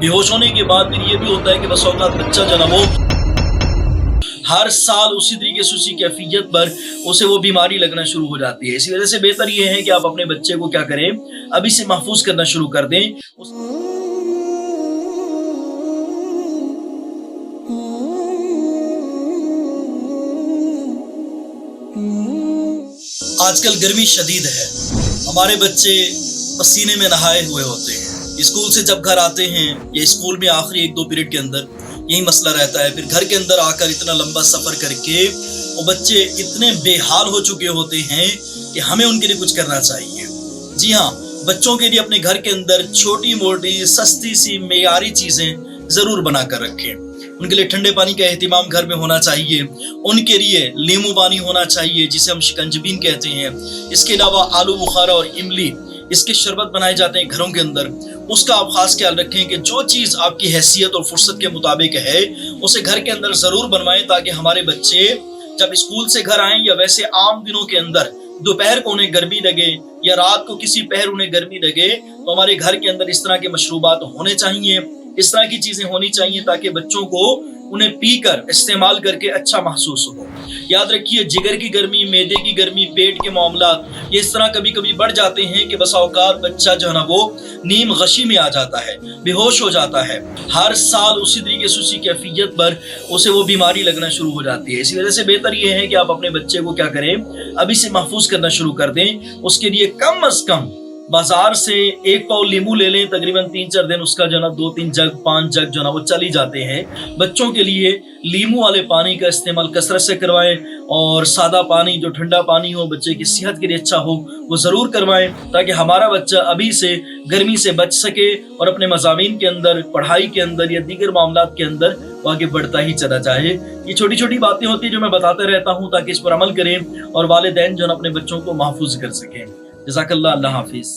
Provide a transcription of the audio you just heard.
बेहोश होने के बाद फिर ये भी होता है कि बस औकात बच्चा जो है ना वो हर साल उसी तरीके से उसी कैफियत पर उसे वो बीमारी लगना शुरू हो जाती है। इसी वजह से बेहतर ये है कि आप अपने बच्चे को क्या करें, अभी से महफूज करना शुरू कर दें। आजकल गर्मी शदीद है, हमारे बच्चे पसीने में नहाए हुए होते हैं। स्कूल से जब घर आते हैं या स्कूल में आखिरी 1-2 पीरियड के अंदर यही मसला रहता है। फिर घर के अंदर आकर इतना लंबा सफ़र करके वो बच्चे इतने बेहाल हो चुके होते हैं कि हमें उनके लिए कुछ करना चाहिए। जी हाँ, बच्चों के लिए अपने घर के अंदर छोटी मोटी सस्ती सी मेयारी चीज़ें ज़रूर बना कर रखें। उनके लिए ठंडे पानी का एहतिमाम घर में होना चाहिए, उनके लिए नींबू पानी होना चाहिए जिसे हम शिकंजबीन कहते हैं। इसके अलावा आलू बुखारा और इमली, इसके शरबत बनाए जाते हैं घरों के अंदर। उसका आप खास ख्याल रखें कि जो चीज़ आपकी हैसियत और फुर्सत के मुताबिक है उसे घर के अंदर ज़रूर बनवाएं, ताकि हमारे बच्चे जब स्कूल से घर आएं या वैसे आम दिनों के अंदर दोपहर को उन्हें गर्मी लगे या रात को किसी पहर उन्हें गर्मी लगे तो हमारे घर के अंदर इस तरह के मशरूबात होने चाहिए, इस तरह की चीज़ें होनी चाहिए ताकि बच्चों को उन्हें पीकर इस्तेमाल करके अच्छा महसूस हो। याद रखिए, जिगर की गर्मी, मैदे की गर्मी, पेट के मामला ये इस तरह कभी कभी बढ़ जाते हैं कि बस औकात बच्चा जो है ना वो नीम गशी में आ जाता है, बेहोश हो जाता है। हर साल उसी तरीके से उसी कैफियत पर उसे वो बीमारी लगना शुरू हो जाती है। इसी वजह से बेहतर ये है कि आप अपने बच्चे को क्या करें, अभी से महफूज करना शुरू कर दें। उसके लिए कम अज कम बाजार से 1 पाव नींबू ले लें, तकरीबन 3-4 दिन उसका जो ना 2-3 जग 5 जग जो ना वो चल ही जाते हैं। बच्चों के लिए नींबू वाले पानी का इस्तेमाल कसरत से करवाएं और सादा पानी जो ठंडा पानी हो, बच्चे की सेहत के लिए अच्छा हो, वो ज़रूर करवाएं ताकि हमारा बच्चा अभी से गर्मी से बच सके और अपने मज़ामीन के अंदर, पढ़ाई के अंदर या दीगर मामलात के अंदर वो आगे बढ़ता ही चला जाए। ये छोटी छोटी बातें होती हैं जो मैं बताता रहता हूँ ताकि इस पर अमल करें और वालिदैन जो अपने बच्चों को महफूज कर सकें। जज़ाकल्लाह, अल्लाह हाफिज़।